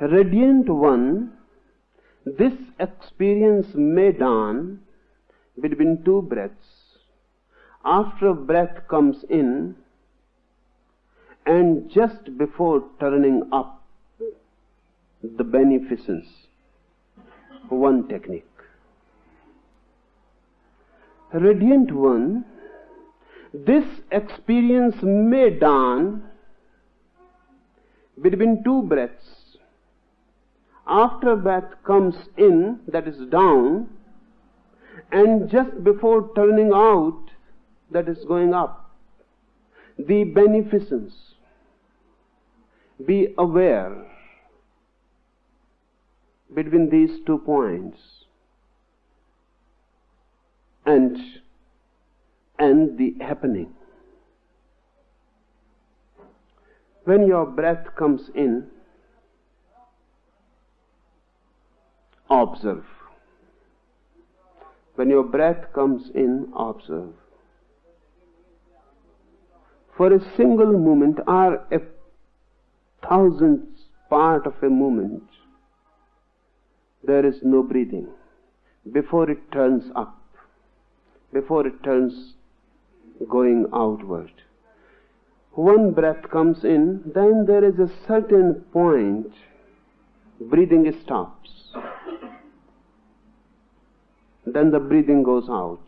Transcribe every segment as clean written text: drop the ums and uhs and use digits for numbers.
Radiant one, this experience may dawn between two breaths. After a breath comes in, and just before turning up, the beneficence. One technique. Radiant one, this experience may dawn between two breaths. After breath comes in, that is down, and just before turning out, that is going up. The beneficence. Be aware between these 2 points and the happening. When your breath comes in, observe. When your breath comes in, observe. For a single moment or a thousandth part of a moment, there is no breathing. Before it turns up, before it turns going outward. One breath comes in, then there is a certain point, breathing stops. Then the breathing goes out.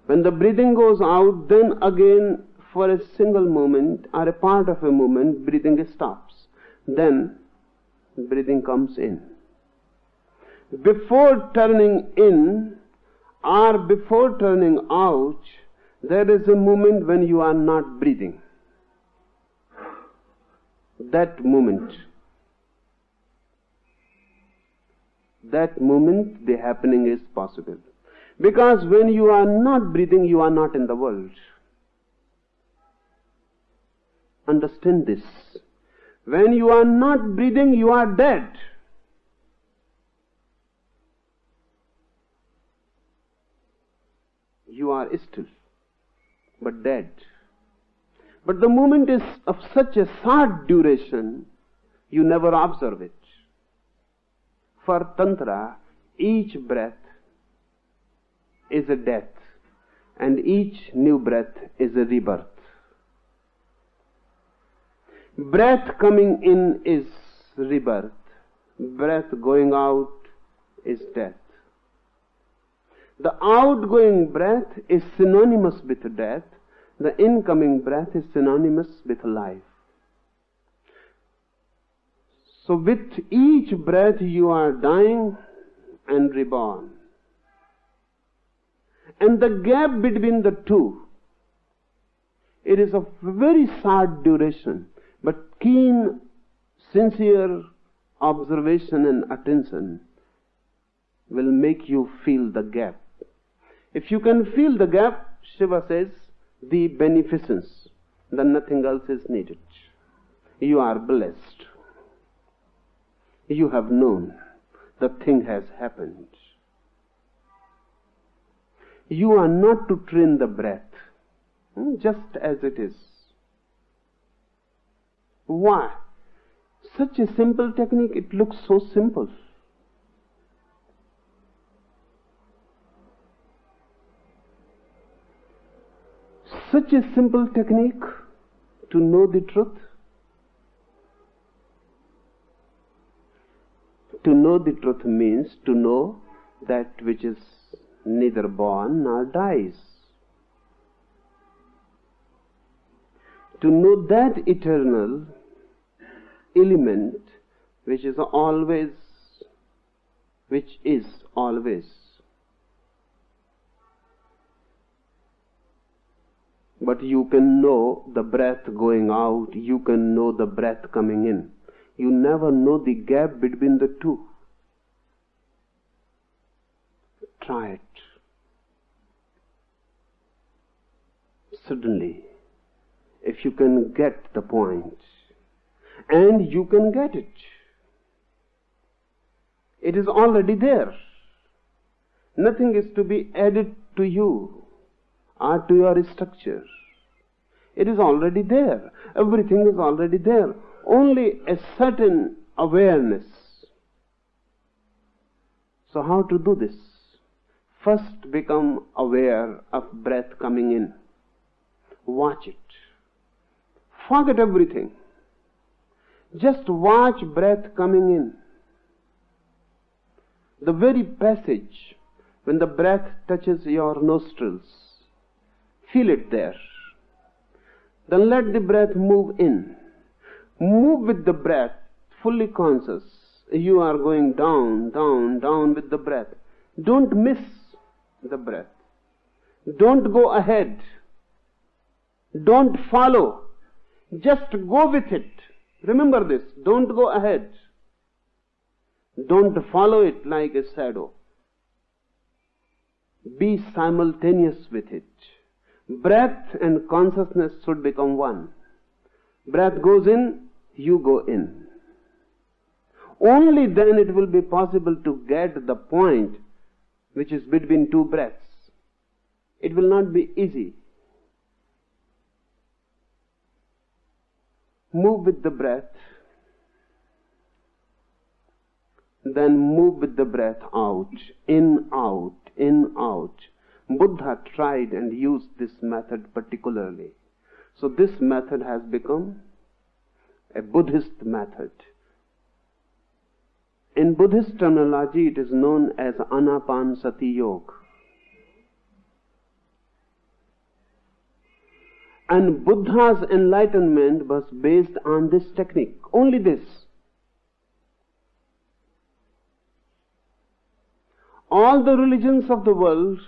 When the breathing goes out, then again for a single moment or a part of a moment, breathing stops. Then breathing comes in. Before turning in or before turning out, there is a moment when you are not breathing. That moment, the happening is possible. Because when you are not breathing, you are not in the world. Understand this. When you are not breathing, you are dead. You are still, but dead. But the moment is of such a short duration, you never observe it. For Tantra, each breath is a death, and each new breath is a rebirth. Breath coming in is rebirth. Breath going out is death. The outgoing breath is synonymous with death. The incoming breath is synonymous with life. So with each breath you are dying and reborn. And the gap between the two, it is of very short duration, but keen, sincere observation and attention will make you feel the gap. If you can feel the gap, Shiva says, the beneficence, then nothing else is needed. You are blessed. You have known the thing has happened. You are not to train the breath, just as it is. Why? Such a simple technique, it looks so simple. Such a simple technique to know the truth. To know the truth means to know that which is neither born nor dies. To know that eternal element which is always. But you can know the breath going out, you can know the breath coming in. You never know the gap between the two. Try it. Suddenly, if you can get the point, and you can get it, it is already there. Nothing is to be added to you or to your structure. It is already there. Everything is already there. only a certain awareness. So how to do this? First become aware of breath coming in. Watch it. Forget everything. Just watch breath coming in. The very passage when the breath touches your nostrils, feel it there. Then let the breath move in. Move with the breath, fully conscious. You are going down, down, down with the breath. Don't miss the breath. Don't go ahead. Don't follow. Just go with it. Remember this. Don't go ahead. Don't follow it like a shadow. Be simultaneous with it. Breath and consciousness should become one. Breath goes in, you go in. Only then it will be possible to get the point which is between two breaths. It will not be easy. Move with the breath, then move with the breath out, in, out, in, out. Buddha tried and used this method particularly. So this method has become a Buddhist method. In Buddhist terminology, it is known as Anapanasati Yoga. And Buddha's enlightenment was based on this technique, only this. All the religions of the world,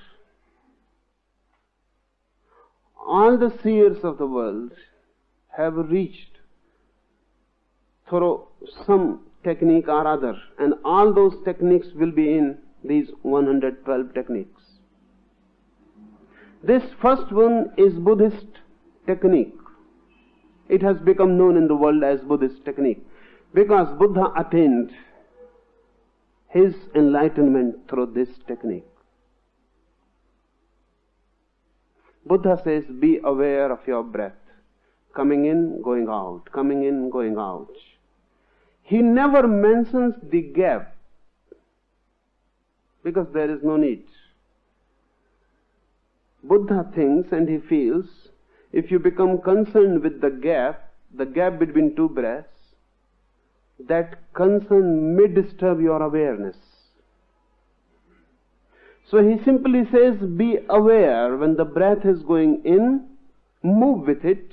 all the seers of the world have reached through some technique or other, and all those techniques will be in these 112 techniques. This first one is Buddhist technique. It has become known in the world as Buddhist technique because Buddha attained his enlightenment through this technique. Buddha says, be aware of your breath, coming in, going out, coming in, going out. He never mentions the gap because there is no need. Buddha thinks and he feels, if you become concerned with the gap between two breaths, that concern may disturb your awareness. So he simply says, be aware when the breath is going in, move with it,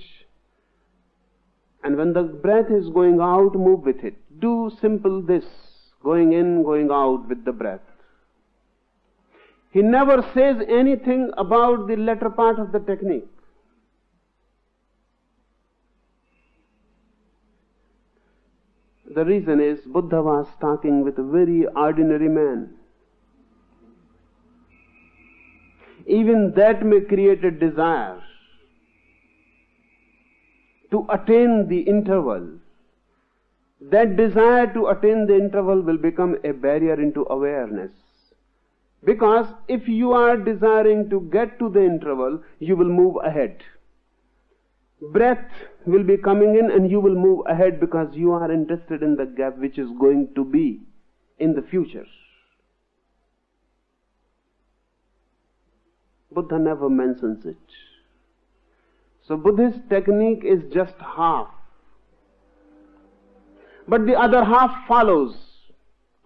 and when the breath is going out, move with it. Do simple this, going in, going out with the breath. He never says anything about the latter part of the technique. The reason is Buddha was talking with a very ordinary man. Even that may create a desire to attain the interval. That desire to attain the interval will become a barrier into awareness. Because if you are desiring to get to the interval, you will move ahead. Breath will be coming in and you will move ahead because you are interested in the gap which is going to be in the future. Buddha never mentions it. So Buddhist technique is just half. But the other half follows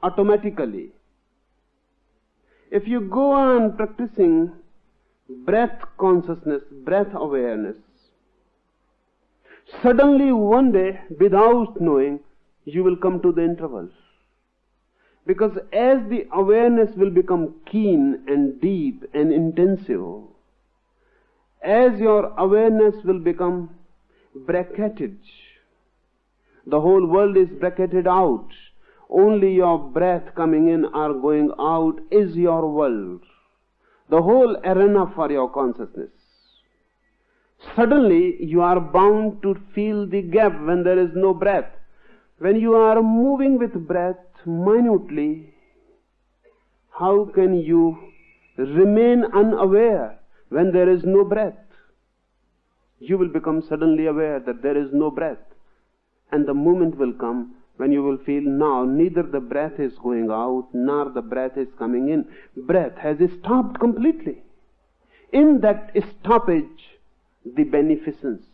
automatically. If you go on practicing breath consciousness, breath awareness, suddenly one day, without knowing, you will come to the interval. Because as the awareness will become keen and deep and intensive, as your awareness will become bracketed, the whole world is bracketed out. Only your breath coming in or going out is your world. The whole arena for your consciousness. Suddenly you are bound to feel the gap when there is no breath. When you are moving with breath minutely, how can you remain unaware when there is no breath? You will become suddenly aware that there is no breath. And the moment will come when you will feel now neither the breath is going out nor the breath is coming in. Breath has stopped completely. In that stoppage, the beneficence